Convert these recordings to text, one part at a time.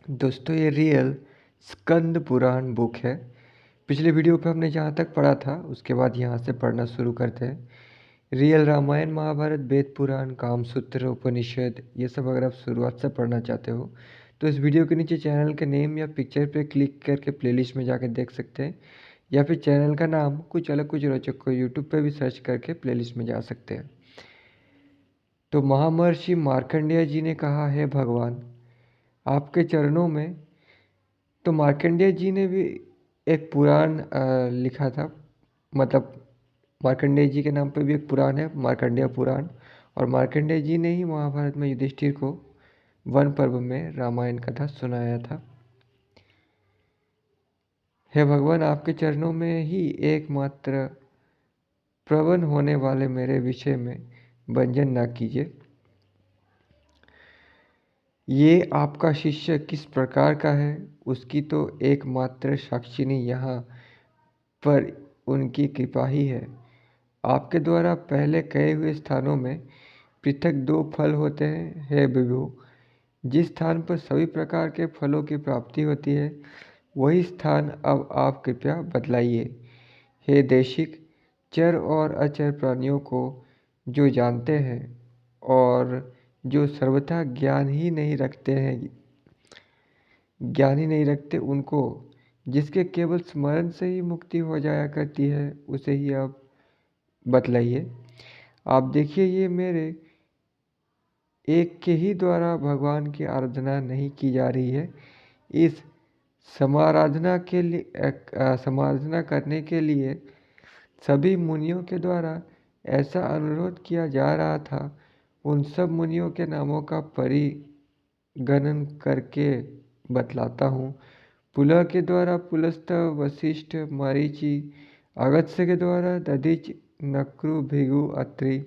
दोस्तों ये real Skanda Purana book है। पिछले वीडियो पे हमने जहाँ तक पढ़ा था उसके बाद यहाँ से पढ़ना शुरू करते हैं। रियल रामायण महाभारत वेद पुराण कामसूत्र उपनिषद ये सब अगर आप शुरुआत से पढ़ना चाहते हो तो इस वीडियो के नीचे चैनल के नेम या पिक्चर पे क्लिक करके प्लेलिस्ट में जाकर देख सकते हैं, या फिर चैनल का नाम कुछ अलग कुछ रोचक को यूट्यूब पे भी सर्च करके प्लेलिस्ट में जा सकते हैं। तो महामहर्षि मार्कंडेय जी ने कहा, है भगवान आपके चरणों में। तो मार्कंडेय जी ने भी एक पुराण लिखा था, मतलब मार्कंडेय जी के नाम पे भी एक पुराण है, मार्कंडेय पुराण। और मार्कंडेय जी ने ही महाभारत में युधिष्ठिर को वन पर्व में रामायण कथा सुनाया था। हे भगवान आपके चरणों में ही एकमात्र प्रबल होने वाले मेरे विषय में भंजन ना कीजिए। ये आपका शिष्य किस प्रकार का है उसकी तो एकमात्र साक्षिणी यहाँ पर उनकी कृपा ही है। आपके द्वारा पहले कहे हुए स्थानों में पृथक दो फल होते हैं। हे विभु, जिस स्थान पर सभी प्रकार के फलों की प्राप्ति होती है वही स्थान अब आप कृपया बतलाइए। हे देशिक, चर और अचर प्राणियों को जो जानते हैं और जो सर्वथा ज्ञान ही नहीं रखते उनको, जिसके केवल स्मरण से ही मुक्ति हो जाया करती है उसे ही आप बतलाइए। आप देखिए ये मेरे एक के ही द्वारा भगवान की आराधना नहीं की जा रही है। इस समाराधना करने के लिए सभी मुनियों के द्वारा ऐसा अनुरोध किया जा रहा था। उन सब मुनियों के नामों का परिगणन करके बतलाता हूँ। पुलह के द्वारा पुलस्त, वशिष्ठ, मरीचि, अगस्त्य के द्वारा दधिच, नक्रु, भृगु, अत्रि,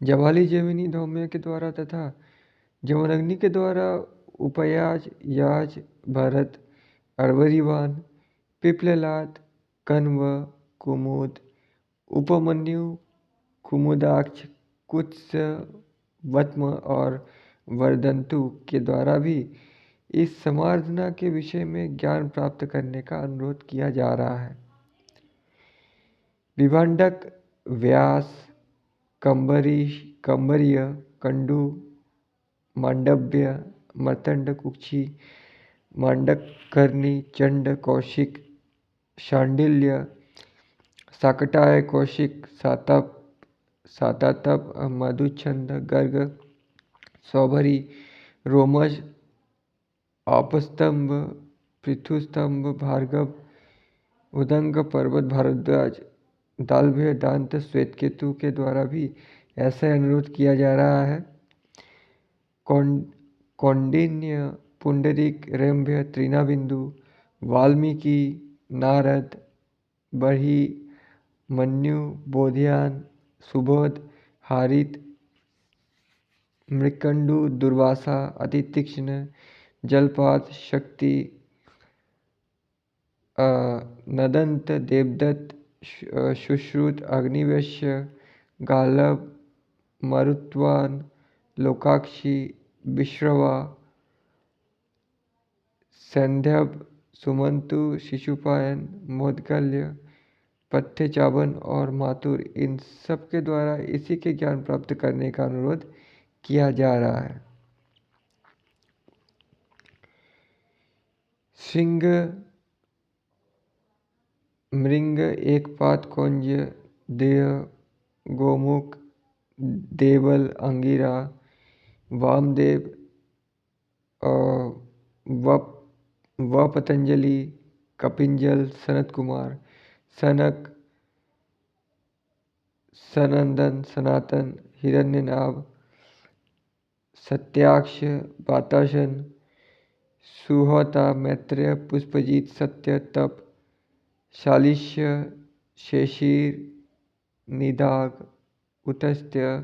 जवाली, जैमिनी, धौम्य के द्वारा तथा जमदग्नि के द्वारा उपयाज, याज, भरत, अरवरीवान, पिप्ललाद, कण्व, कुमुद, उपमन्यु, कुमुदाक्ष, कुत्स, वत्म और वर्धंतु के द्वारा भी इस समाराधना के विषय में ज्ञान प्राप्त करने का अनुरोध किया जा रहा है। विभांडक, व्यास, कंबरीय, कंडू, मांडव्य, मर्तंड, कुक्षी, मांडकर्णी, चंड, कौशिक, शांडिल्य, शाकटाय, कौशिक, सातातप, मधुच्छंद, गर्ग, सौभरी, रोमज, आपस्तंभ, पृथुस्तंभ, भार्गव, उदंग, पर्वत, भारद्वाज, दालभ्य, दांत, श्वेतकेतु के द्वारा भी ऐसा अनुरोध किया जा रहा है। कौंडिन्य, पुंडरीक, रम्भ्य, तृणाबिंदु, वाल्मीकि, नारद, बर्ही, मन्यु, बोधियान, सुबोध, हारित, मृकंडु, दुर्वासा, अतितीक्ष्ण, जलपात, शक्ति, नदंत, देवदत्त, सुश्रुत, अग्निवेश्य, गालव, मरुत्वान, लोकाक्षी, विश्रवा, सैंध्यव, सुमंतु, शिशुपायन, मोदगल्य, पथ्य चावन और मातुर, इन सब के द्वारा इसी के ज्ञान प्राप्त करने का अनुरोध किया जा रहा है। सिंह, मृंग, एकपात, कौंज, देह, गोमुख, देवल, अंगिरा, वामदेव, व पतंजलि, कपिंजल, सनत कुमार, सनक, सनंदन, सनातन, हिरण्यनाभ, सत्याक्ष, वाताशन, सुहोता, मैत्रेय, पुष्पजीत, सत्य, तप, शालिष्य, शेषीर, निदाग, उतस्त्य,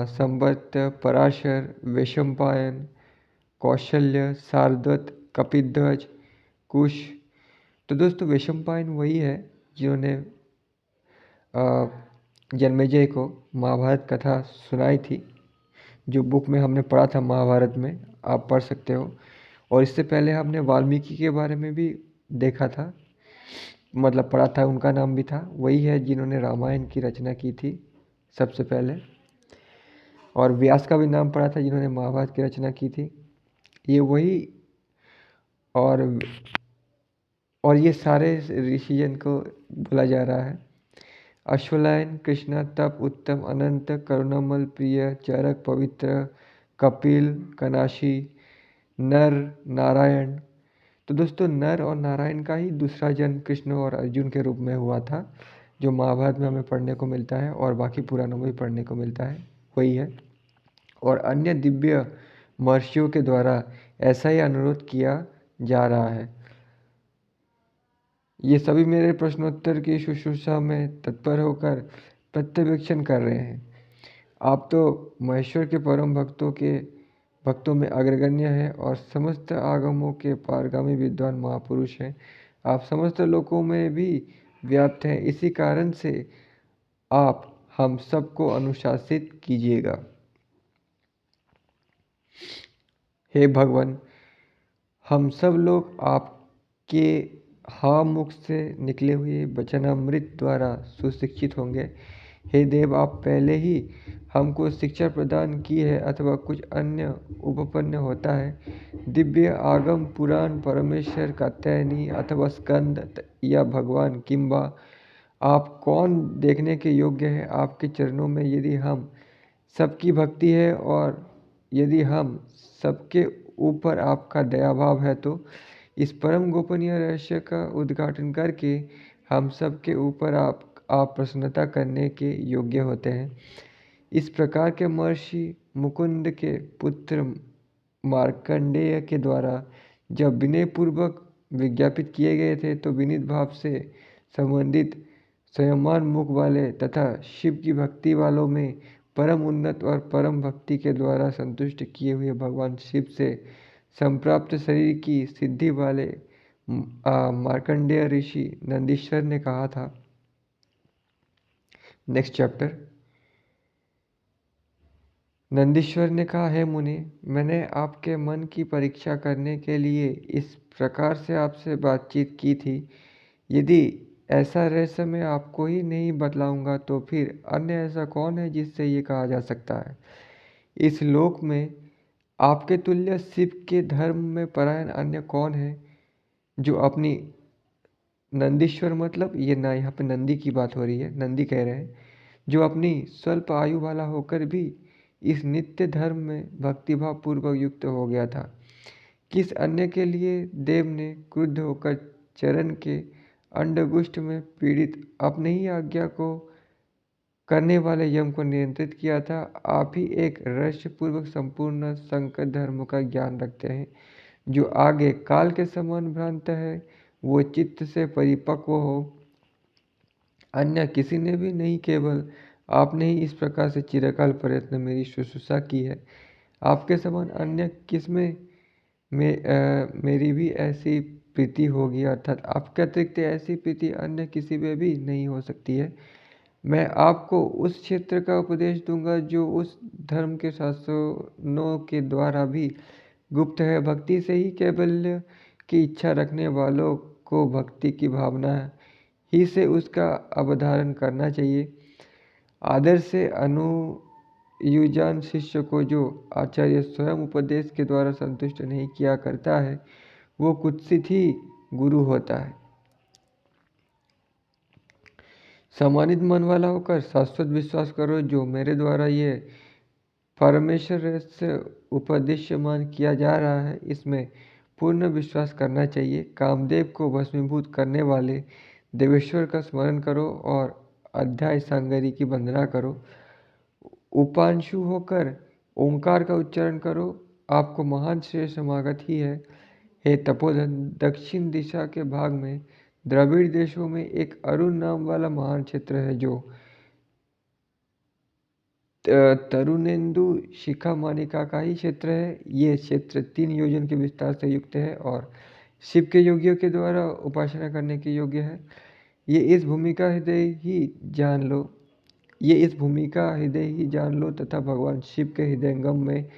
संवर्त्य, पराशर, वैशंपायन, कौशल्य, सारद्वत, कपिध्वज, कुश। तो दोस्तों वैशंपायन वही है जिन्होंने जन्मेजय को महाभारत कथा सुनाई थी, जो बुक में हमने पढ़ा था महाभारत में। आप पढ़ सकते हो। और इससे पहले हमने वाल्मीकि के बारे में भी देखा था, मतलब पढ़ा था, उनका नाम भी था, वही है जिन्होंने रामायण की रचना की थी सबसे पहले। और व्यास का भी नाम पढ़ा था जिन्होंने महाभारत की रचना की थी। ये वही और ये सारे ऋषिजन को बोला जा रहा है। अश्वलायन, कृष्णा, तप, उत्तम, अनंत, करुणामल, प्रिय, चरक, पवित्र, कपिल, कनाशी, नर, नारायण। तो दोस्तों, नर और नारायण का ही दूसरा जन्म कृष्ण और अर्जुन के रूप में हुआ था, जो महाभारत में हमें पढ़ने को मिलता है और बाकी पुराणों में भी पढ़ने को मिलता है, वही है। और अन्य दिव्य महर्षियों के द्वारा ऐसा ही अनुरोध किया जा रहा है। ये सभी मेरे प्रश्नोत्तर की शुश्रूषा में तत्पर होकर प्रत्यवेक्षण कर रहे हैं। आप तो महेश्वर के परम भक्तों में अग्रगण्य हैं और समस्त आगमों के पारगामी विद्वान महापुरुष हैं। आप समस्त लोकों में भी व्याप्त हैं, इसी कारण से आप हम सबको अनुशासित कीजिएगा। हे भगवान, हम सब लोग आपके हाँ मुख से निकले हुए वचनामृत द्वारा सुशिक्षित होंगे। हे देव, आप पहले ही हमको शिक्षा प्रदान की है अथवा कुछ अन्य उपपन्न होता है। दिव्य आगम, पुराण, परमेश्वर, कात्यायनी अथवा स्कंद या भगवान किंबा आप कौन देखने के योग्य है। आपके चरणों में यदि हम सबकी भक्ति है और यदि हम सबके ऊपर आपका दया भाव है, तो इस परम गोपनीय रहस्य का उद्घाटन करके हम सबके ऊपर आप प्रसन्नता करने के योग्य होते हैं। इस प्रकार के महर्षि मुकुंद के पुत्र मार्कंडेय के द्वारा जब विनयपूर्वक विज्ञापित किए गए थे, तो विनीत भाव से संबंधित संयमान मुख वाले तथा शिव की भक्ति वालों में परम उन्नत और परम भक्ति के द्वारा संतुष्ट किए हुए भगवान शिव से संप्राप्त शरीर की सिद्धि वाले मार्कंडेय ऋषि नंदीश्वर ने कहा था। Next chapter. नंदीश्वर ने कहा, हे मुनि, मैंने आपके मन की परीक्षा करने के लिए इस प्रकार से आपसे बातचीत की थी। यदि ऐसा रहस्य मैं आपको ही नहीं बतलाऊंगा, तो फिर अन्य ऐसा कौन है जिससे ये कहा जा सकता है। इस लोक में आपके तुल्य शिव के धर्म में परायण अन्य कौन है, जो अपनी नंदीश्वर, मतलब ये ना, यहाँ पे नंदी की बात हो रही है, नंदी कह रहे हैं, जो अपनी स्वल्प आयु वाला होकर भी इस नित्य धर्म में भक्तिभाव पूर्वक युक्त हो गया था। किस अन्य के लिए देव ने क्रुद्ध होकर चरण के अंडगुष्ठ में पीड़ित अपने ही आज्ञा को करने वाले यम को नियंत्रित किया था। आप ही एक रहस्यपूर्वक संपूर्ण संकर धर्म का ज्ञान रखते हैं, जो आगे काल के समान भ्रांत है, वो चित्त से परिपक्व हो। अन्य किसी ने भी नहीं, केवल आपने ही इस प्रकार से चिरकाल प्रयत्न मेरी शुश्रूषा की है। आपके समान अन्य किसमें मेरी भी ऐसी प्रीति होगी, अर्थात आपके अतिरिक्त ऐसी प्रीति अन्य किसी में भी नहीं हो सकती है। मैं आपको उस क्षेत्र का उपदेश दूंगा जो उस धर्म के शासनों के द्वारा भी गुप्त है। भक्ति से ही कैवल्य की इच्छा रखने वालों को भक्ति की भावना ही से उसका अवधारण करना चाहिए। आदर से अनुयुजान शिष्य को जो आचार्य स्वयं उपदेश के द्वारा संतुष्ट नहीं किया करता है, वो कुत्सित ही गुरु होता है। सम्मानित मन वाला होकर शाश्वत विश्वास करो, जो मेरे द्वारा ये परमेश्वर रहस्य उपदेश्यमान किया जा रहा है, इसमें पूर्ण विश्वास करना चाहिए। कामदेव को भस्मीभूत करने वाले देवेश्वर का स्मरण करो और अध्याय सांगरी की वंदना करो। उपांशु होकर ओंकार का उच्चारण करो, आपको महान श्रेय समागत ही है। हे तपोधन, दक्षिण दिशा के भाग में द्रविड़ देशों में एक अरुण नाम वाला महान क्षेत्र है, जो तरुणेन्दु शिखा मानिका का ही क्षेत्र है। ये क्षेत्र 3 योजन के विस्तार से युक्त है और शिव के योगियों के द्वारा उपासना करने के योग्य है। ये इस भूमि का हृदय ही जान लो तथा भगवान शिव के हृदयंगम में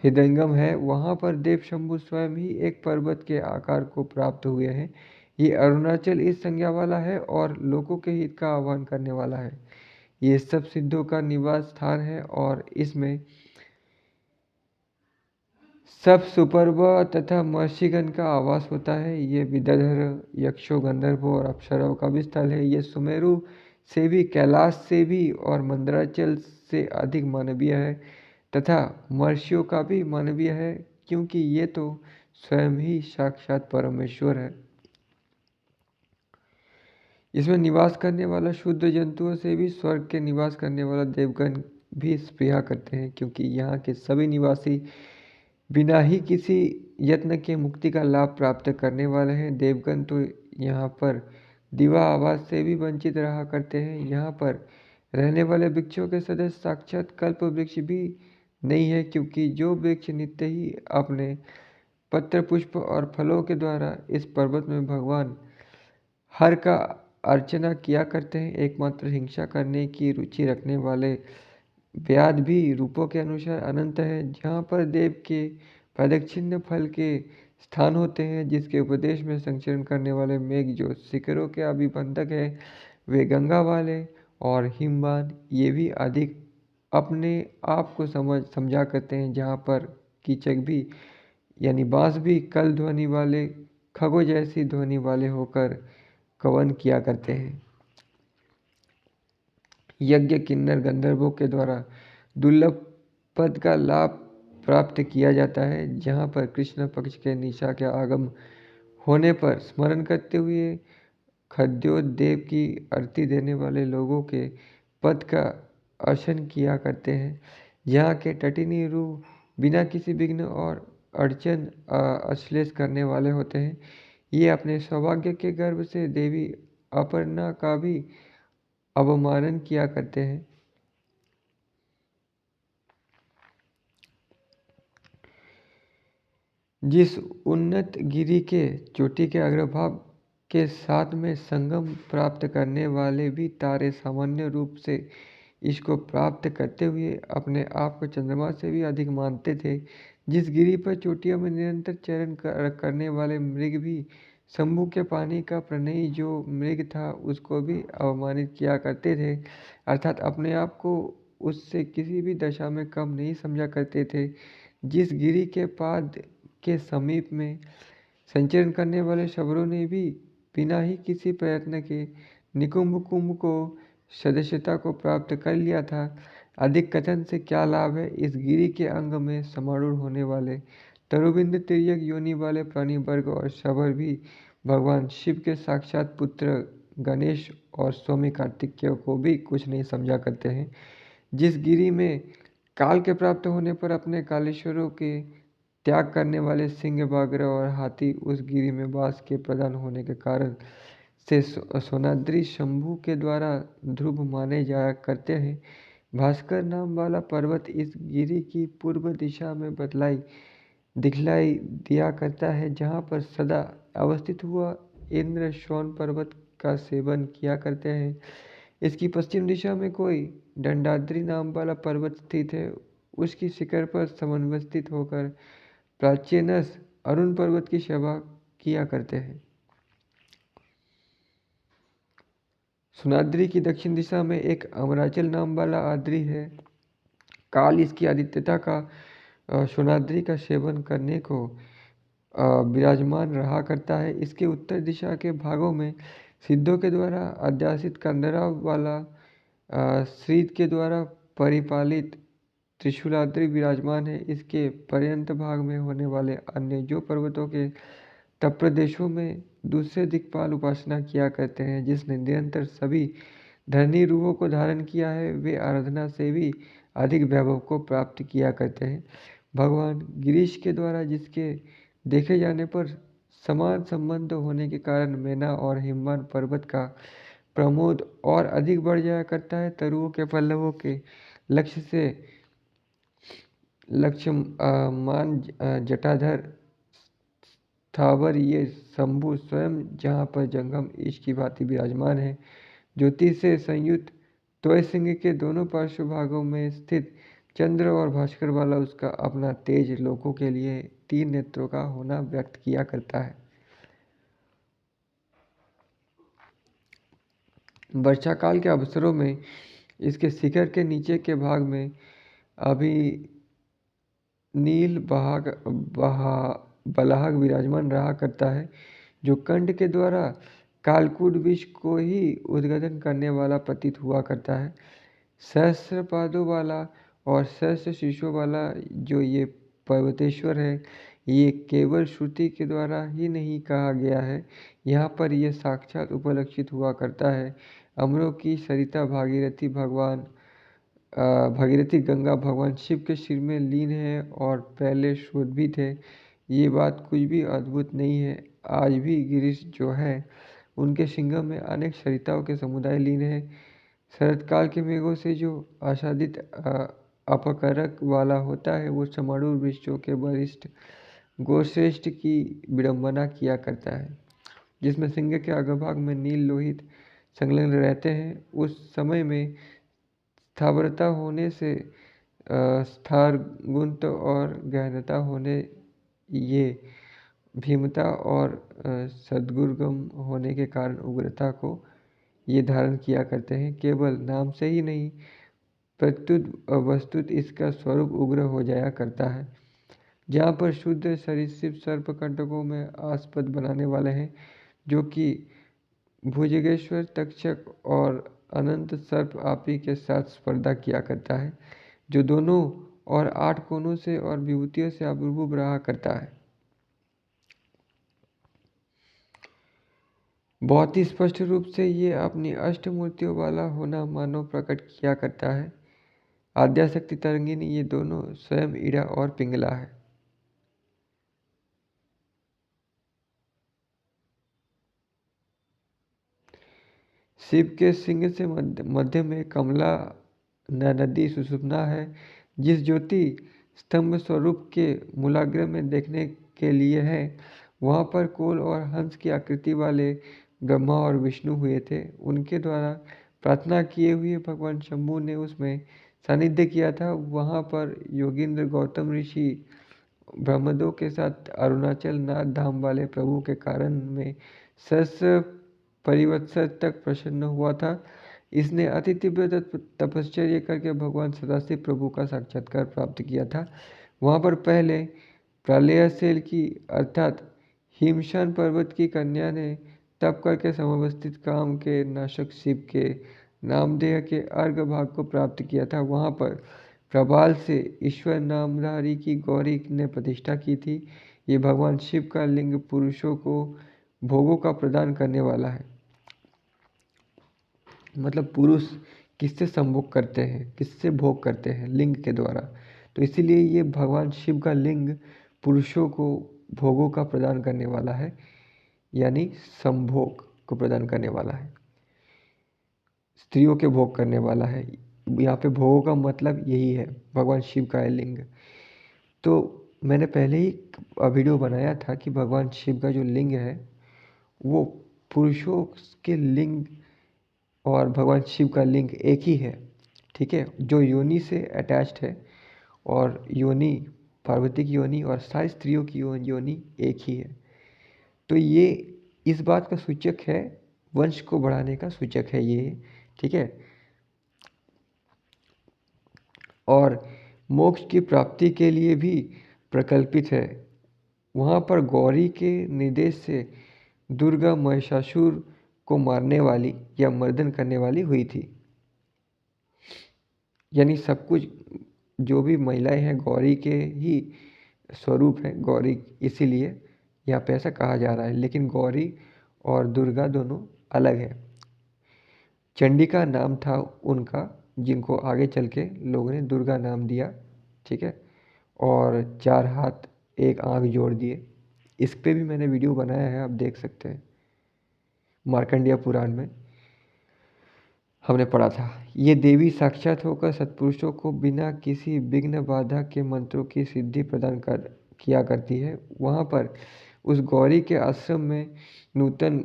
हृदयंगम है, वहाँ पर देव शंभु स्वयं ही एक पर्वत के आकार को प्राप्त हुए हैं। ये अरुणाचल इस संज्ञा वाला है और लोगों के हित का आह्वान करने वाला है। ये सब सिद्धों का निवास स्थान है और इसमें सब सुपर्ब तथा महर्षिगण का आवास होता है। ये विद्याधर, यक्षों, गंधर्वों और अप्सराओं का भी स्थल है। ये सुमेरु से भी, कैलाश से भी और मंदराचल से अधिक मानवीय है तथा महर्षियों का भी मानवीय है, क्योंकि ये तो स्वयं ही साक्षात परमेश्वर है। इसमें निवास करने वाला शुद्ध जंतुओं से भी स्वर्ग के निवास करने वाला देवगण भी स्पृहा करते हैं, क्योंकि यहाँ के सभी निवासी बिना ही किसी यत्न के मुक्ति का लाभ प्राप्त करने वाले हैं। देवगण तो यहाँ पर दिवा आवास से भी वंचित रहा करते हैं। यहाँ पर रहने वाले वृक्षों के सदस्य साक्षात कल्प वृक्ष भी नहीं है, क्योंकि जो वृक्ष नित्य ही अपने पत्र, पुष्प और फलों के द्वारा इस पर्वत में भगवान हर का अर्चना किया करते हैं। एकमात्र हिंसा करने की रुचि रखने वाले व्याध भी रूपों के अनुसार अनंत है, जहाँ पर देव के प्रदक्षिण्य फल के स्थान होते हैं, जिसके उपदेश में संचरण करने वाले मेघ जो शिखरों के अभिबंधक है, वे गंगा वाले और हिमवान ये भी अधिक अपने आप को समझा करते हैं, जहाँ पर कीचक भी यानी बांस भी कल ध्वनि वाले, खगों जैसी ध्वनि वाले होकर कवन किया करते हैं। यज्ञ, किन्नर, गंधर्वों के द्वारा दुर्लभ पद का लाभ प्राप्त किया जाता है, जहाँ पर कृष्ण पक्ष के निशा के आगम होने पर स्मरण करते हुए खद्योदेव की आरती देने वाले लोगों के पद का अर्चन किया करते हैं। यहाँ के तटिनी रूप बिना किसी विघ्न और अड़चन अश्लेष करने वाले होते हैं। ये अपने सौभाग्य के गर्भ से देवी अपर्णा का भी अवमानन किया करते हैं। जिस उन्नत गिरि के चोटी के अग्रभाग के साथ में संगम प्राप्त करने वाले भी तारे सामान्य रूप से इसको प्राप्त करते हुए अपने आप को चंद्रमा से भी अधिक मानते थे। जिस गिरि पर चोटियों में निरंतर चरण करने वाले मृग भी शंभु के पानी का प्रणयी जो मृग था उसको भी अवमानित किया करते थे, अर्थात अपने आप को उससे किसी भी दशा में कम नहीं समझा करते थे। जिस गिरि के पाद के समीप में संचरण करने वाले शबरों ने भी बिना ही किसी प्रयत्न के निकुंभ कुंभ को सदस्यता को प्राप्त कर लिया था। अधिक कथन से क्या लाभ है। इस गिरि के अंग में समारूढ़ होने वाले तरुबिंद तिर्यक योनि वाले प्राणी वर्ग और शबर भी भगवान शिव के साक्षात पुत्र गणेश और स्वामी कार्तिकेय को भी कुछ नहीं समझा करते हैं। जिस गिरि में काल के प्राप्त होने पर अपने कालेश्वरों के त्याग करने वाले सिंह, बाघ और हाथी उस गिरि में वास के प्रधान होने के कारण से सोनाद्री शंभु के द्वारा ध्रुव माने जाया करते हैं। भास्कर नाम वाला पर्वत इस गिरि की पूर्व दिशा में दिखलाई दिया करता है, जहाँ पर सदा अवस्थित हुआ इंद्र श्रवण पर्वत का सेवन किया करते हैं। इसकी पश्चिम दिशा में कोई दंडाद्रि नाम वाला पर्वत स्थित है। उसकी शिखर पर समवस्थित होकर प्राचीनस अरुण पर्वत की सेवा किया करते हैं। सुनाद्री की दक्षिण दिशा में एक अमराचल नाम वाला आद्रि है। काल इसकी आदित्यता का सुनाद्री का सेवन करने को विराजमान रहा करता है। इसके उत्तर दिशा के भागों में सिद्धों के द्वारा अध्यासित कंदरा वाला श्रीद के द्वारा परिपालित त्रिशूलाद्रि विराजमान है। इसके पर्यंत भाग में होने वाले अन्य जो पर्वतों के तप प्रदेशों में दूसरे दिक्पाल उपासना किया करते हैं, जिसने निरंतर सभी धरनी रूहों को धारण किया है, वे आराधना से भी अधिक वैभव को प्राप्त किया करते हैं। भगवान गिरीश के द्वारा जिसके देखे जाने पर समान संबंध होने के कारण मैना और हिमवान पर्वत का प्रमोद और अधिक बढ़ जाया करता है। तरुओं के पल्लवों के लक्ष्य मान जटाधर स्थावर ये शंभु स्वयं जहाँ पर जंगम ईश की भांति विराजमान है। ज्योति से संयुक्त त्वय सिंह के दोनों पार्श्व भागों में स्थित चंद्र और भास्कर वाला उसका अपना तेज लोगों के लिए 3 नेत्रों का होना व्यक्त किया करता है। वर्षा काल के अवसरों में इसके शिखर के नीचे के भाग में अभी नील बलाहक विराजमान रहा करता है, जो कंठ के द्वारा कालकूट विष को ही उद्घाटन करने वाला प्रतीत हुआ करता है। सहस्त्र पादों वाला और सहस्त्र शीर्षों वाला जो ये पर्वतेश्वर है, ये केवल श्रुति के द्वारा ही नहीं कहा गया है, यहाँ पर यह साक्षात उपलक्षित हुआ करता है। अमरों की सरिता भागीरथी गंगा भगवान शिव के सिर में लीन है और पहले शोध भी थे। ये बात कुछ भी अद्भुत नहीं है। आज भी गिरीश जो है उनके सिंघम में अनेक सरिताओं के समुदाय लीन है। शरतकाल के मेघों से जो आच्छादित अपकरक वाला होता है, वो समारूढ़ वृक्षों के वरिष्ठ गोश्रेष्ठ की विडंबना किया करता है, जिसमें सिंह के अग्रभाग में नील लोहित संलग्न रहते हैं। उस समय में स्थावरता होने से स्थारगुंत और गहनता होने ये भीमता और सद्गुरुगम होने के कारण उग्रता को ये धारण किया करते हैं। केवल नाम से ही नहीं, प्रत्युत वस्तुत इसका स्वरूप उग्र हो जाया करता है। जहाँ पर शुद्ध सरीसृप सर्पकंटकों में आस्पद बनाने वाले हैं, जो कि भुजगेश्वर तक्षक और अनंत सर्प आपी के साथ स्पर्धा किया करता है, जो दोनों और 8 कोनों से और विभूतियों से आविर्भूत रहा करता है। बहुत ही स्पष्ट रूप से ये अपनी अष्टमूर्तियों वाला होना मानव प्रकट किया करता है। आद्याशक्ति तरंगिनी ये दोनों स्वयं इड़ा और पिंगला है। शिव के सिंह से मध्य में कमला नदी सुषुम्ना है, जिस ज्योति स्तंभ स्वरूप के मूलाग्र में देखने के लिए है। वहाँ पर कोल और हंस की आकृति वाले ब्रह्मा और विष्णु हुए थे। उनके द्वारा प्रार्थना किए हुए भगवान शंभु ने उसमें सानिध्य किया था। वहाँ पर योगींद्र गौतम ऋषि ब्रह्मदों के साथ अरुणाचल नाथ धाम वाले प्रभु के कारण में सहस्र परिवत्सर तक प्रसन्न हुआ था। इसने अति तीव्र तपश्चर्य करके भगवान सदाशिव प्रभु का साक्षात्कार प्राप्त किया था। वहाँ पर पहले प्रलयसेल की अर्थात हिमशान पर्वत की कन्या ने तप करके समवस्थित काम के नाशक शिव के नामदेह के अर्घ भाग को प्राप्त किया था। वहाँ पर प्रबाल से ईश्वर नामधारी की गौरी ने प्रतिष्ठा की थी। ये भगवान शिव का लिंग पुरुषों को भोगों का प्रदान करने वाला है। मतलब पुरुष किससे संभोग करते हैं, किससे भोग करते हैं? लिंग के द्वारा। तो इसीलिए ये भगवान शिव का लिंग पुरुषों को भोगों का प्रदान करने वाला है, यानी संभोग को प्रदान करने वाला है, स्त्रियों के भोग करने वाला है। यहाँ पे भोगों का मतलब यही है, भगवान शिव का है लिंग। तो मैंने पहले ही वीडियो बनाया था कि भगवान शिव का जो लिंग है वो पुरुषों के लिंग और भगवान शिव का लिंग एक ही है, ठीक है, जो योनि से अटैच्ड है। और योनि पार्वती की योनि और सारी स्त्रियों की योनि एक ही है। तो ये इस बात का सूचक है, वंश को बढ़ाने का सूचक है ये, ठीक है। और मोक्ष की प्राप्ति के लिए भी प्रकल्पित है। वहाँ पर गौरी के निर्देश से दुर्गा महिषासुर को मारने वाली या मर्दन करने वाली हुई थी। यानी सब कुछ जो भी महिलाएं हैं गौरी के ही स्वरूप है गौरी, इसीलिए यहाँ पे ऐसा कहा जा रहा है। लेकिन गौरी और दुर्गा दोनों अलग है। चंडिका नाम था उनका, जिनको आगे चल के लोगों ने दुर्गा नाम दिया, ठीक है। और 4 हाथ 1 आँख जोड़ दिए। इस पे भी मैंने वीडियो बनाया है, आप देख सकते हैं। मार्कंडेय पुराण में हमने पढ़ा था। ये देवी साक्षात होकर सत्पुरुषों को बिना किसी विघ्न बाधा के मंत्रों की सिद्धि प्रदान किया करती है। वहाँ पर उस गौरी के आश्रम में नूतन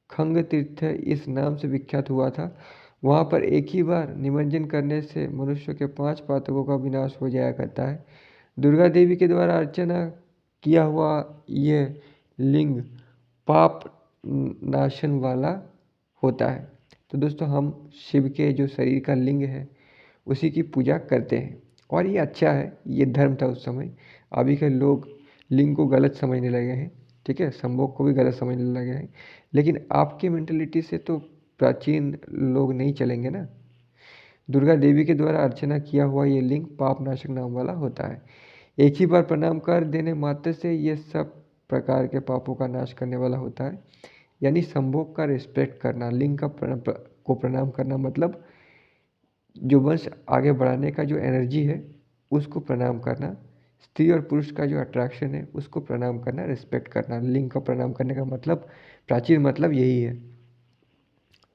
खंग तीर्थ इस नाम से विख्यात हुआ था। वहाँ पर एक ही बार निमज्जन करने से मनुष्य के 5 पातकों का विनाश हो जाया करता है। दुर्गा देवी के द्वारा अर्चना किया हुआ ये लिंग पाप नाशन वाला होता है। तो दोस्तों हम शिव के जो शरीर का लिंग है उसी की पूजा करते हैं और ये अच्छा है, ये धर्म था उस समय। अभी के लोग लिंग को गलत समझने लगे हैं, ठीक है, संभोग को भी गलत समझने लगे हैं, लेकिन आपकी मेंटलिटी से तो प्राचीन लोग नहीं चलेंगे ना। दुर्गा देवी के द्वारा अर्चना किया हुआ ये लिंग पापनाशक नाम वाला होता है। एक ही बार प्रणाम कर देने मात्र से ये सब प्रकार के पापों का नाश करने वाला होता है। यानी संभोग का रिस्पेक्ट करना, लिंग का को प्रणाम करना मतलब जो वंश आगे बढ़ाने का जो एनर्जी है उसको प्रणाम करना, स्त्री और पुरुष का जो अट्रैक्शन है उसको प्रणाम करना, रिस्पेक्ट करना। लिंग का प्रणाम करने का मतलब, प्राचीन मतलब यही है।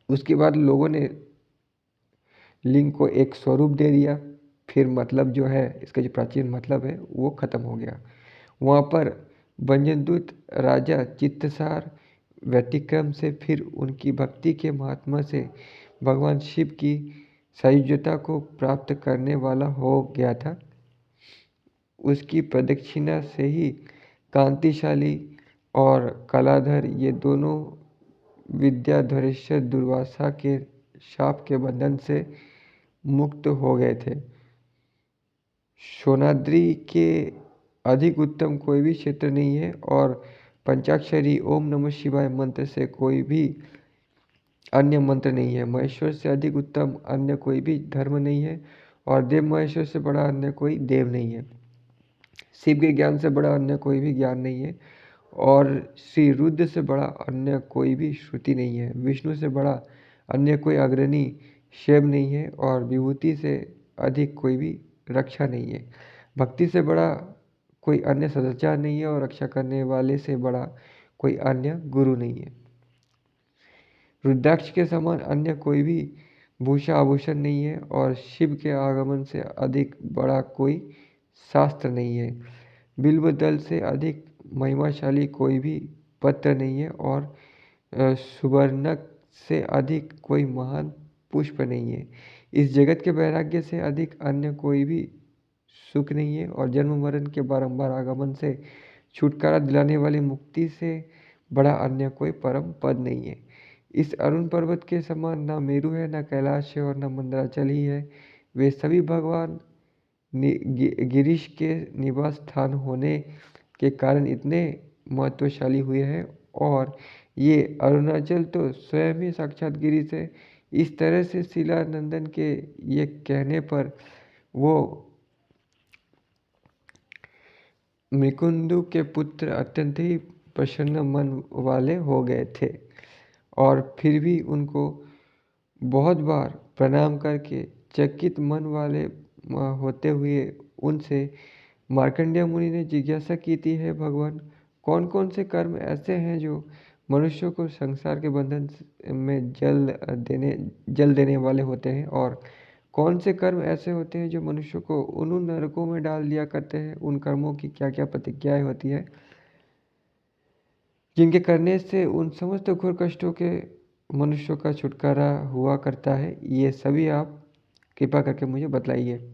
उसके बाद लोगों ने लिंग को एक स्वरूप दे दिया, फिर मतलब जो है इसका जो प्राचीन मतलब है वो खत्म हो गया। वहाँ पर वंजनदूत राजा चित्तसार व्यतिक्रम से फिर उनकी भक्ति के महात्मा से भगवान शिव की सायुज्यता को प्राप्त करने वाला हो गया था। उसकी प्रदक्षिणा से ही कांतिशाली और कलाधर ये दोनों विद्याधरेश्वर दुर्वासा के शाप के बंधन से मुक्त हो गए थे। सोनाद्री के अधिक उत्तम कोई भी क्षेत्र नहीं है और पंचाक्षरी ओम नमः शिवाय मंत्र से कोई भी अन्य मंत्र नहीं है। महेश्वर से अधिक उत्तम अन्य कोई भी धर्म नहीं है और देव महेश्वर से बड़ा अन्य कोई देव नहीं है। शिव के ज्ञान से बड़ा अन्य कोई भी ज्ञान नहीं है और श्री रुद्र से बड़ा अन्य कोई भी श्रुति नहीं है। विष्णु से बड़ा अन्य कोई अग्रणी शैव नहीं है और विभूति से अधिक कोई भी रक्षा नहीं है। भक्ति से बड़ा कोई अन्य सदाचार नहीं है और रक्षा करने वाले से बड़ा कोई अन्य गुरु नहीं है। रुद्राक्ष के समान अन्य कोई भी भूषा आभूषण नहीं है और शिव के आगमन से अधिक बड़ा कोई शास्त्र नहीं है। बिल्व दल से अधिक महिमाशाली कोई भी पत्र नहीं है और सुवर्णक से अधिक कोई महान पुष्प नहीं है। इस जगत के वैराग्य से अधिक अन्य कोई भी सुख नहीं है और जन्म मरण के बारंबार आगमन से छुटकारा दिलाने वाली मुक्ति से बड़ा अन्य कोई परम पद नहीं है। इस अरुण पर्वत के समान ना मेरु है, ना कैलाश है और न मंदराचल ही है। वे सभी भगवान गिरीश के निवास स्थान होने के कारण इतने महत्वशाली हुए हैं और ये अरुणाचल तो स्वयं ही साक्षात गिरीश है। इस तरह से शिलानंदन के ये कहने पर वो मृकुंदु के पुत्र अत्यंत ही प्रसन्न मन वाले हो गए थे और फिर भी उनको बहुत बार प्रणाम करके चकित मन वाले होते हुए उनसे मार्कंडेय मुनि ने जिज्ञासा की थी, है भगवान, कौन कौन से कर्म ऐसे हैं जो मनुष्यों को संसार के बंधन में जल देने वाले होते हैं और कौन से कर्म ऐसे होते हैं जो मनुष्य को उन नरकों में डाल दिया करते हैं। उन कर्मों की क्या क्या प्रतिज्ञाएं होती है जिनके करने से उन समस्त घोर कष्टों के मनुष्यों का छुटकारा हुआ करता है, ये सभी आप कृपा करके मुझे बतलाइए।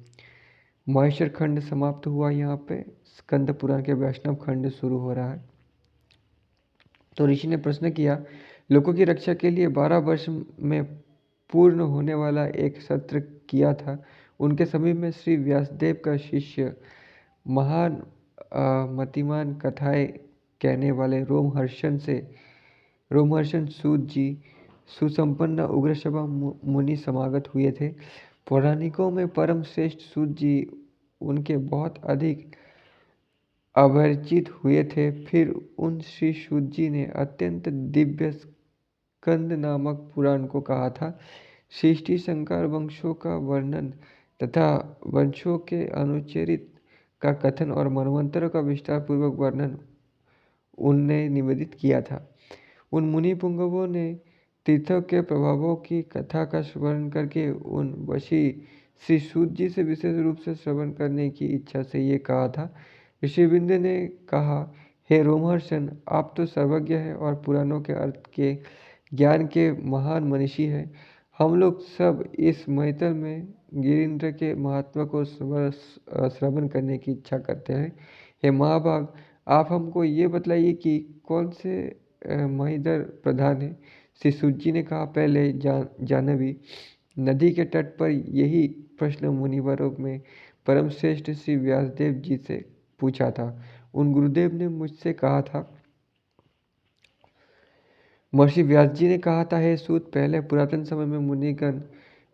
महेश्वर खंड समाप्त हुआ। यहाँ पे स्कंद पुराण के वैष्णव खंड शुरू हो रहा है। तो ऋषि ने प्रश्न किया, लोगों की रक्षा के लिए 12 वर्ष में पूर्ण होने वाला एक सत्र किया था। उनके समीप में श्री व्यासदेव का शिष्य महान मतिमान कथाएं कहने वाले रोमहर्षण सूत जी सुसंपन्न उग्र सभा मुनि समागत हुए थे। पौराणिकों में परम श्रेष्ठ सूत जी उनके बहुत अधिक अपरिचित हुए थे। फिर उन श्री सूत जी ने अत्यंत दिव्य स्कंद नामक पुराण को कहा था। सृष्टि संकर वंशों का वर्णन तथा वंशों के अनुचरित का कथन और मनवंतरों का विस्तार पूर्वक वर्णन उनने निवेदित किया था। उन मुनि पुंगवों ने तीर्थों के प्रभावों की कथा का श्रवण करके उन वशी श्री सूत जी से विशेष रूप से श्रवण करने की इच्छा से ये कहा था। ऋषिविंद ने कहा, हे रोमहर्षण, आप तो सर्वज्ञ हैं और पुराणों के अर्थ के ज्ञान के महान मनीषी हैं। हम लोग सब इस मैतर में गिरिंद्र के महात्मा को श्रवण करने की इच्छा करते हैं। हे महाभाग, आप हमको ये बतलाइए कि कौन से महिधर प्रधान है। श्री सूत जी ने कहा, पहले जानवी नदी के तट पर यही प्रश्न मुनिवरों में परम श्रेष्ठ श्री व्यासदेव जी से पूछा था। उन गुरुदेव ने मुझसे कहा था, महर्षि व्यास जी ने कहा था, हे सूत, पहले पुरातन समय में मुनिगण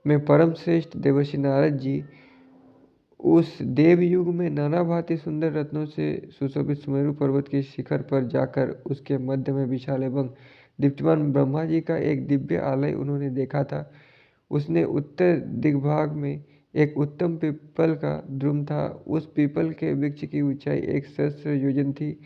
में परम श्रेष्ठ देवर्षि नारद जी उस देव युग में नाना भांति सुंदर रत्नों से सुशोभित सुमेरु पर्वत के शिखर पर जाकर उसके मध्य में विशाल एवं दीप्तिमान ब्रह्मा जी का एक दिव्य आलय उन्होंने देखा था। उसने उत्तर दिग्भाग में एक उत्तम पीपल का द्रुम था। उस पीपल के वृक्ष की ऊंचाई 1 सहस्त्र योजन थी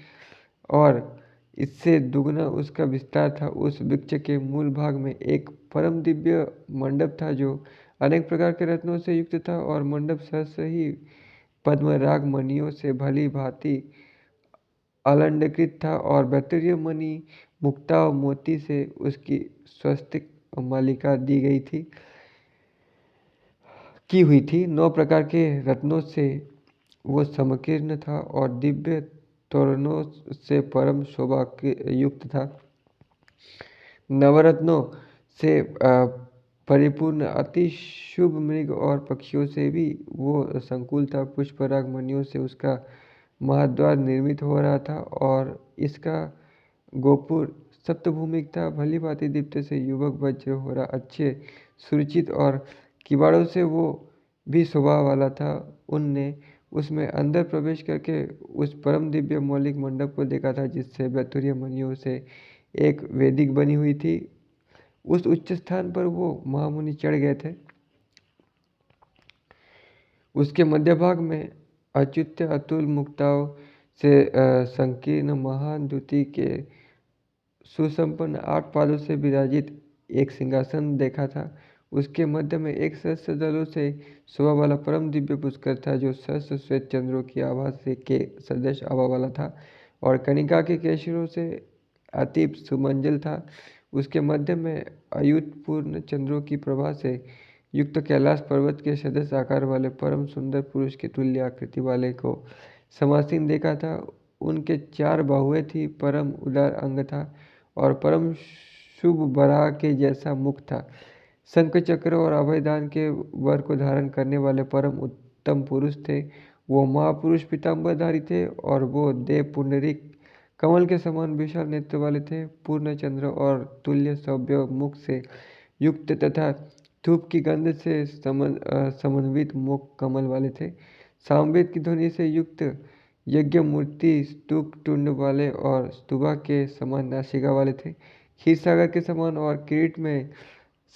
और इससे दुगना उसका विस्तार था। उस वृक्ष के मूल भाग में एक परम दिव्य मंडप था जो अनेक प्रकार के रत्नों से युक्त था और मंडप सहस्र ही पद्मराग मणियों से भली भांति अलंकृत था और बैतूर्य मणि, मुक्ता और मोती से उसकी स्वस्तिक मालिका दी गई थी की हुई थी। 9 प्रकार के रत्नों से वो समकीर्ण था और दिव्य तोरणों से परम शोभा युक्त था। नवरत्नों से परिपूर्ण अति शुभ मृग और पक्षियों से भी वो संकुल था। पुष्पराग मणियों से उसका महाद्वार निर्मित हो रहा था और इसका गोपुर सप्तभूमिक था। भली भांति दीप्त से युवक वज्र हो रहा, अच्छे सुरुचित और किवाड़ों से वो भी शोभा वाला था। उनने उसमें अंदर प्रवेश करके उस परम दिव्य मौलिक मंडप को देखा था जिससे बैतूर्य मणियों से एक वेदिक बनी हुई थी। उस उच्च स्थान पर वो महामुनि चढ़ गए थे। उसके मध्य भाग में अच्युत अतुल मुक्ताओं से संकीर्ण महान द्युति के सुसंपन्न 8 पादों से विराजित एक सिंहासन देखा था। उसके मध्य में 1 सहस्त्र दलों से शोभा वाला परम दिव्य पुष्कर था जो सहस्त्र श्वेत चंद्रों की आभा से के सदृश आभा वाला था और कनिका के केशरों से अति सुमंजल था। उसके मध्य में अयुतपूर्ण चंद्रों की प्रभा से युक्त कैलाश पर्वत के सदृश आकार वाले परम सुंदर पुरुष के तुल्य आकृति वाले को समासीन देखा था। उनके 4 बाहुएं थी, परम उदार अंग था और परम शुभ बराह के जैसा मुख था। शंख चक्र और अभयदान के वर को धारण करने वाले परम उत्तम पुरुष थे। वो महापुरुष पीताम्बरधारी थे और वो देव पुंडरीक कमल के समान विशाल नेत्र वाले थे। पूर्ण चंद्र और तुल्य सौभ्य मुख से युक्त तथा धूप की गंध से समन्वित मुख कमल वाले थे। सामवेद की ध्वनि से युक्त यज्ञ मूर्ति स्तूप टुंड वाले और स्तुभा के समान नासिका वाले थे। क्षीर सागर के समान और किरीट में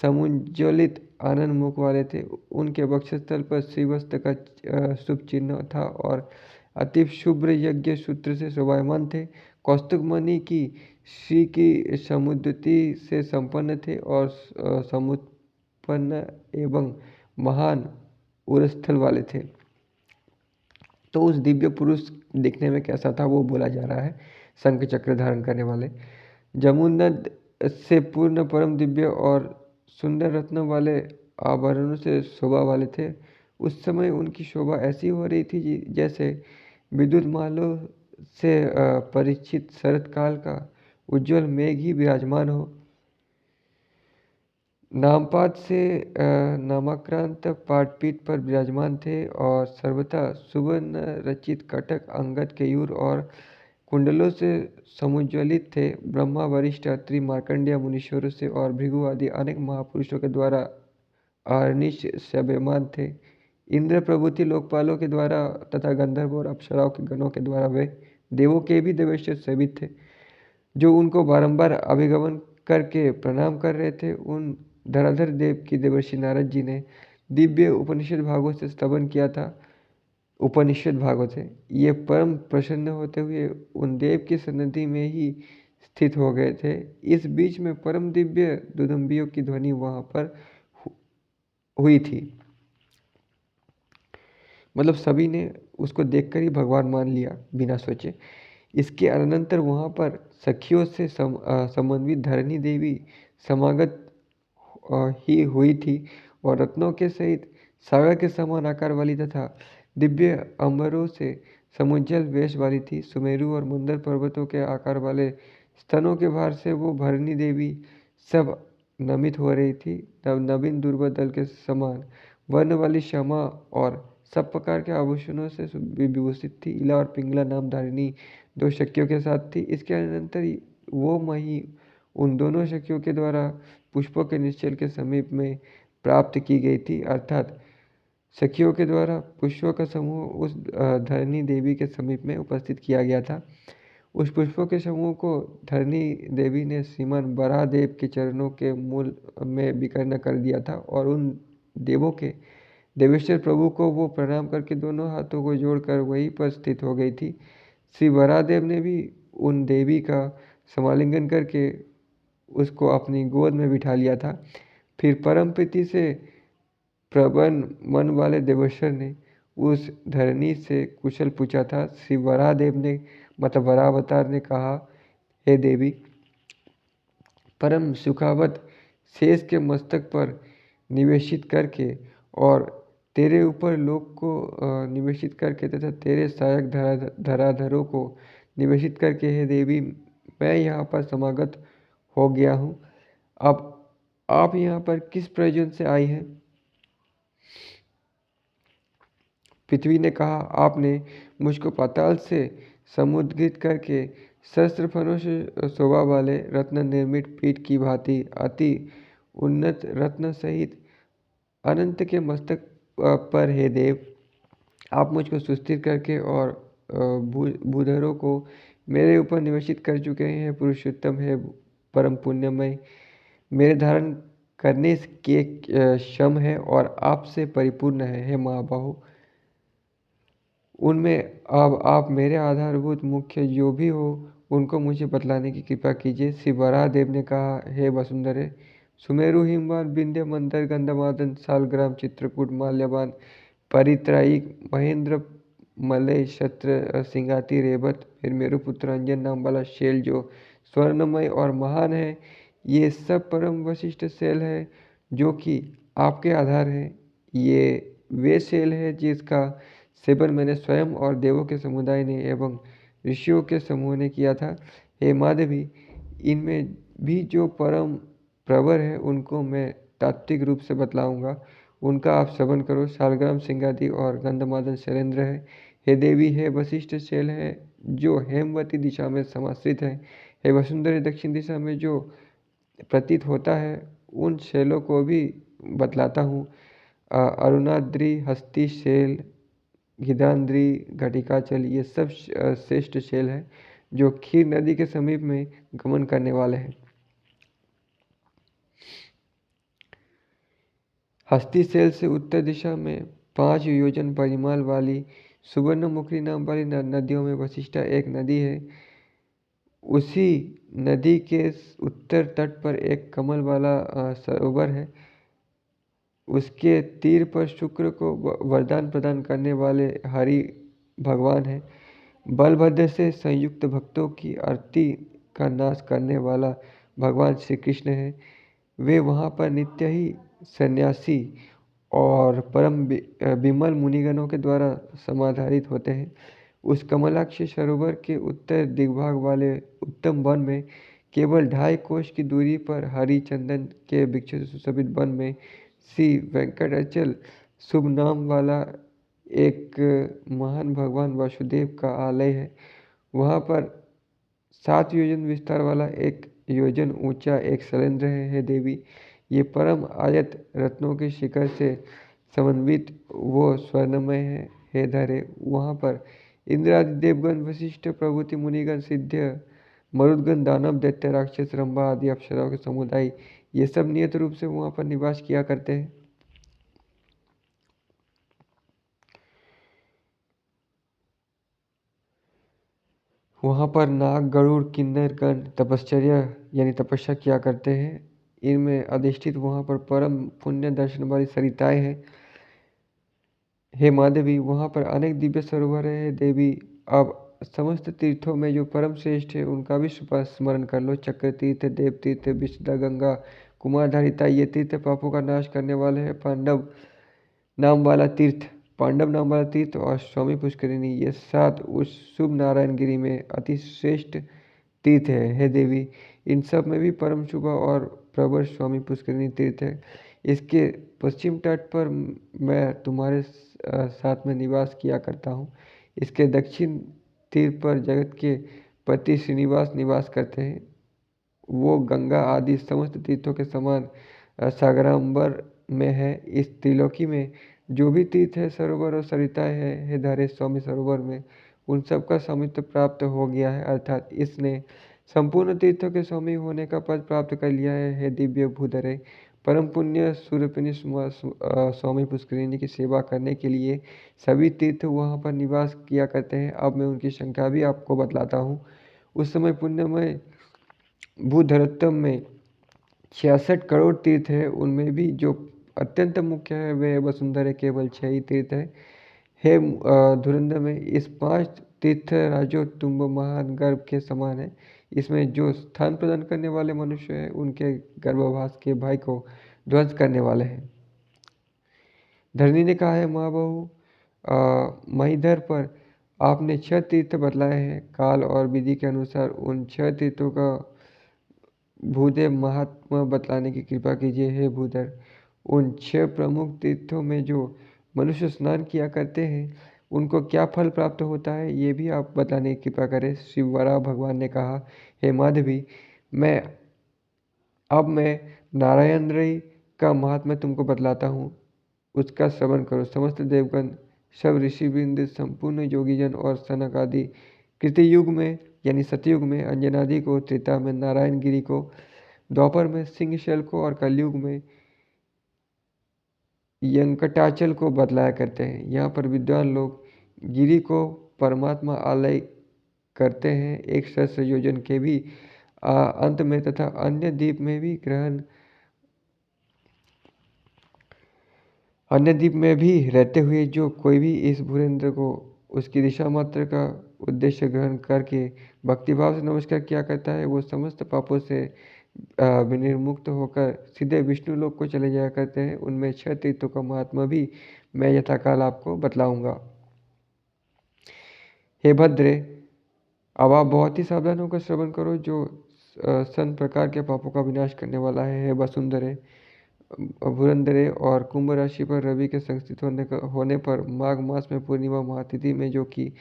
समुज्ज्वलित आनंद मुख वाले थे। उनके वक्षस्थल पर श्रीवस्त्र का शुभ चिन्ह था और अति शुभ्र यज्ञ सूत्र से शोभायमान थे। कौस्तुभ मणि की श्री की समुद्रति से संपन्न थे और समुत्पन्न एवं महान उरस्थल वाले थे। तो उस दिव्य पुरुष दिखने में कैसा था वो बोला जा रहा है। शंख चक्र धारण करने वाले, जमुनद से पूर्ण परम दिव्य और सुंदर रत्नों वाले आभरणों से शोभा वाले थे। उस समय उनकी शोभा ऐसी हो रही थी जैसे विद्युत मालों से परीक्षित शरत काल का उज्ज्वल मेघ ही विराजमान हो। नामपाद से नामाक्रांत पाटपीठ पर विराजमान थे और सर्वथा सुवर्ण रचित कटक अंगद केयूर और कुंडलों से समुज्ज्वलित थे। ब्रह्मा, वरिष्ठ अत्रि, मार्कंडेय मुनीश्वरों से और भृगु आदि अनेक महापुरुषों के द्वारा अहर्निश सेव्यमान थे। इंद्र प्रभृति लोकपालों के द्वारा तथा गंधर्व और अप्सराओं के गणों के द्वारा वे देवों के भी देवेश्वर सेवित थे जो उनको बारंबार अभिगमन करके प्रणाम कर रहे थे। उन धराधर देव की देवर्षि नारद जी ने दिव्य उपनिषद भागों से स्तवन किया था। उपनिषद भागों से ये परम प्रसन्न होते हुए उन देव की सन्निधि में ही स्थित हो गए थे। इस बीच में परम दिव्य दुदुम्बियों की ध्वनि वहां पर हुई थी। मतलब सभी ने उसको देखकर ही भगवान मान लिया बिना सोचे। इसके अनंतर वहाँ पर सखियों से समन्वित धरणी देवी समागत ही हुई थी और रत्नों के सहित सागर के समान आकार वाली तथा दिव्य अंबरों से समुज्जल वेश वाली थी। सुमेरु और मंदर पर्वतों के आकार वाले स्तनों के भार से वो भरणी देवी सब नमित हो रही थी। तब नवीन दुर्वा दल के समान वर्ण वाली श्यामा और सब प्रकार के आभूषणों से विभूषित थी। इला और पिंगला नाम धारिणी दो शक्तियों के साथ थी। इसके अनंतर वो मही उन दोनों शक्तियों के द्वारा पुष्पों के निश्चल के समीप में प्राप्त की गई थी, अर्थात सखियों के द्वारा पुष्पों का समूह उस धरणी देवी के समीप में उपस्थित किया गया था। उस पुष्पों के समूह को धरणी देवी ने श्रीमान बराहदेव के चरणों के मूल में विकर्ण कर दिया था और उन देवों के देवेश्वर प्रभु को वो प्रणाम करके दोनों हाथों को जोड़कर वहीं पर स्थित हो गई थी। श्री बराहदेव ने भी उन देवी का समालिंगन करके उसको अपनी गोद में बिठा लिया था। फिर परम प्रीति से प्रबल मन वाले देवेश्वर ने उस धरणी से कुशल पूछा था। श्री वराहदेव ने मतलब वरावतार ने कहा, हे देवी, परम सुखावत शेष के मस्तक पर निवेशित करके और तेरे ऊपर लोक को निवेशित करके तथा तेरे सहायक धराधरों को निवेशित करके, हे देवी, मैं यहाँ पर समागत हो गया हूँ। अब आप यहाँ पर किस प्रयोजन से आई हैं? पृथ्वी ने कहा, आपने मुझको पाताल से समुद्रित करके सहस्त्र फनों से शोभा वाले रत्न निर्मित पीठ की भांति अति उन्नत रत्न सहित अनंत के मस्तक पर, हे देव, आप मुझको सुस्थिर करके और भूधरों को मेरे ऊपर निवेशित कर चुके हैं। पुरुषोत्तम है, परम पुण्यमय, मेरे धारण करने के क्षम है और आपसे परिपूर्ण है। हे महाबाहु, उनमें अब आप मेरे आधारभूत मुख्य जो भी हो उनको मुझे बतलाने की कृपा कीजिए। श्री वराहदेव ने कहा, हे वसुंधरे, सुमेरु, हिमवान, विंध्य, मंदर, गंधमादन, शालग्राम, चित्रकूट, माल्यवान, परित्रायिक, महेंद्र, मलय, छत्र, सिंगाती, रेवत, फिर मेरु पुत्र अंजन नाम वाला शैल जो स्वर्णमय और महान है, ये सब परम वशिष्ठ शैल है जो कि आपके आधार है। ये वे शैल है जिसका सेवन मैंने स्वयं और देवों के समुदाय ने एवं ऋषियों के समूह ने किया था। हे माधवी, इनमें भी जो परम प्रवर है उनको मैं तात्विक रूप से बतलाऊंगा, उनका आप श्रवण करो। शालग्राम, सिंगादी और गंधमादन शैलेंद्र है। हे देवी, हे वशिष्ठ शैल है जो हेमवती दिशा में समाश्रित है। हे वसुंधरे, दक्षिण दिशा में जो प्रतीत होता है उन शैलों को भी बतलाता हूँ। अरुणाद्रि, हस्ती शैल, गिदान्द्री, घटिकाचल, ये सब श्रेष्ठ शैल है जो खीर नदी के समीप में गमन करने वाले हैं। हस्ती शैल से उत्तर दिशा में 5 योजन परिमाण वाली सुवर्णमुखी नाम वाली नदियों में वशिष्ठा एक नदी है। उसी नदी के उत्तर तट पर एक कमल वाला सरोवर है। उसके तीर पर शुक्र को वरदान प्रदान करने वाले हरि भगवान हैं। बलभद्र से संयुक्त भक्तों की आरती का नाश करने वाला भगवान श्री कृष्ण है। वे वहाँ पर नित्य ही सन्यासी और परम विमल मुनिगणों के द्वारा समाधारित होते हैं। उस कमलाक्ष सरोवर के उत्तर दिग्भाग वाले उत्तम वन में केवल 2.5 कोस की दूरी पर हरि चंदन के वृक्ष से सुशोभित वन में श्री वेंकटाचल शुभ नाम वाला एक महान भगवान वासुदेव का आलय है। वहाँ पर 7 योजन विस्तार वाला 1 योजन ऊंचा एक शैलेंद्र है। हे देवी, ये परम आयत रत्नों के शिखर से समन्वित वो स्वर्णमय है। हे धरे, वहाँ पर इंद्र आदि देवगण, वशिष्ठ, प्रभृति मुनिगण, सिद्ध, मरुदगण, दानव, दैत्य, राक्षस, रंभा आदि अप्सराओं के समुदाय, ये सब नियत रूप से वहाँ पर निवास किया करते हैं। वहाँ पर नाग, गरुड़, किन्नर गण तपश्चर्या यानी तपस्या किया करते हैं। इनमें अधिष्ठित वहाँ पर परम पुण्य दर्शन वाली सरिताएं हैं। हे माधवी, वहाँ पर अनेक दिव्य सरोवर है। देवी, अब समस्त तीर्थों में जो परम श्रेष्ठ है उनका भी स्मरण कर लो। चक्र तीर्थ, देव तीर्थ, विशुद्धा गंगा, कुमारधारिता। ये तीर्थ पापों का नाश करने वाले हैं। पांडव नाम वाला तीर्थ और स्वामी पुष्करिणी, ये 7 उस शुभ नारायणगिरी में अति श्रेष्ठ तीर्थ है। हे देवी, इन सब में भी परम शुभ और प्रवर स्वामी पुष्करिणी तीर्थ है। इसके पश्चिम तट पर मैं तुम्हारे साथ में निवास किया करता हूँ। इसके दक्षिण तीर पर जगत के पति श्रीनिवास निवास करते हैं। वो गंगा आदि समस्त तीर्थों के समान सागरांबर में है। इस त्रिलोकी में जो भी तीर्थ है, सरोवर और सरिताएं हैं, हे धारे स्वामी सरोवर में उन सब का स्वामित्व प्राप्त हो गया है, अर्थात इसने संपूर्ण तीर्थों के स्वामी होने का पद प्राप्त कर लिया है। हे दिव्य भूधरे, परम पुण्य सूर्यपिनी स्वामी पुष्करिणी की सेवा करने के लिए सभी तीर्थ वहाँ पर निवास किया करते हैं। अब मैं उनकी संख्या भी आपको बतलाता हूँ। उस समय पुण्यमय भूधरत्व में 66 करोड़ तीर्थ है। उनमें भी जो अत्यंत मुख्य है वे वसुंधरा केवल 6 ही तीर्थ है। हे धुरंधर में इस 5 तीर्थ राजो तुम्ब महान गर्भ के समान है। इसमें जो स्थान प्रदान करने वाले मनुष्य हैं उनके गर्भवास के भाई को ध्वंस करने वाले हैं। धरनी ने कहा है, महाबहू महीधर पर आपने 6 तीर्थ बतलाए हैं। काल और विधि के अनुसार उन 6 तीर्थों का भूदेव महात्मा बतलाने की कृपा कीजिए। हे भूधर, उन 6 प्रमुख तीर्थों में जो मनुष्य स्नान किया करते हैं उनको क्या फल प्राप्त होता है, ये भी आप बताने की कृपा करें। श्री वराह भगवान ने कहा, हे माधवी, मैं नारायण का महात्मा तुमको बतलाता हूँ, उसका श्रवण करो। समस्त देवगण, सब ऋषिवृंद, संपूर्ण योगीजन और सनक आदि कृतयुग में यानी सतयुग में अंजनादि को, त्रेता में नारायण गिरी को, द्वापर में सिंहशैल को और कलयुग में यंकटाचल को बतलाया करते हैं। यहाँ पर विद्वान लोग गिरी को परमात्मा आलय करते हैं। एक सहस्र योजन के भी अंत में तथा अन्य द्वीप में भी रहते हुए जो कोई भी इस भूरेंद्र को उसकी दिशा मात्र का उद्देश्य ग्रहण करके भक्तिभाव से नमस्कार किया करता है, वो समस्त पापों से विनिर्मुक्त होकर सीधे विष्णु लोक को चले जाया करते हैं। उनमें 6 तीर्थों का महात्मा भी मैं यथाकाल आपको बतलाऊंगा। हे भद्रे, अब आप बहुत ही सावधान होकर श्रवण करो, जो सन प्रकार के पापों का विनाश करने वाला है। हे वसुंधरे, भुरंधरे और कुंभ राशि पर रवि के संस्थित होने पर माघ मास में पूर्णिमा महातिथि में, जो कि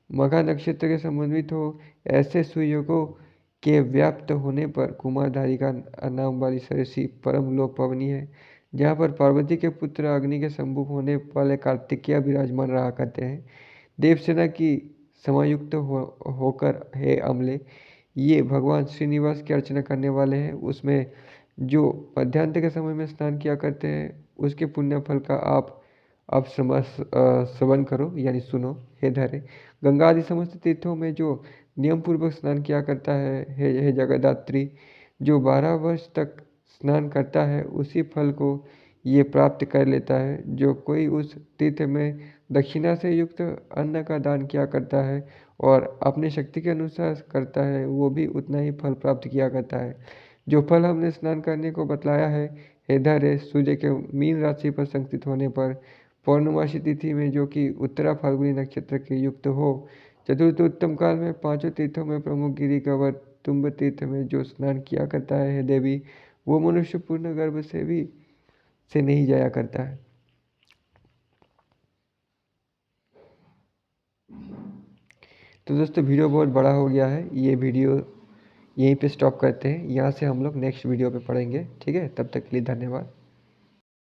मघा नक्षत्र के संबंधित हो, ऐसे सुयोगों के व्याप्त होने पर कुमारधारी का नाम वाली सरसी परम लोक पवनी है, जहाँ पर पार्वती के पुत्र अग्नि के सम्मुख होने वाले कार्तिकेय विराजमान रहा करते हैं। देवसेना की समायुक्त होकर हे अमले, ये भगवान श्रीनिवास की अर्चना करने वाले हैं। उसमें जो मध्यान्ह के समय में स्नान किया करते हैं उसके पुण्य फल का आप श्रवण करो यानी सुनो। हे धरे, गंगा आदि समस्त तीर्थों में जो नियम पूर्वक स्नान किया करता है, हे जगदात्री, जो 12 वर्ष तक स्नान करता है उसी फल को ये प्राप्त कर लेता है। जो कोई उस तीर्थ में दक्षिणा से युक्त अन्न का दान किया करता है और अपनी शक्ति के अनुसार करता है, वो भी उतना ही फल प्राप्त किया करता है। जो फल हमने स्नान करने को बतलाया है, हे धरे, सूर्य के मीन राशि पर संस्थित होने पर पौर्णमासी तिथि में, जो कि उत्तरा फाल्गुनी नक्षत्र के युक्त हो, चतुर्थ उत्तम काल में 5 तीर्थों में प्रमुख गिरी गवर तुम्ब तीर्थ में जो स्नान किया करता है, हे देवी, वो मनुष्य पूर्ण गर्भ से नहीं जाया करता है। तो दोस्तों, वीडियो बहुत बड़ा हो गया है, ये वीडियो यहीं पे स्टॉप करते हैं। यहाँ से हम लोग नेक्स्ट वीडियो पे पढ़ेंगे। ठीक है, तब तक के लिए धन्यवाद।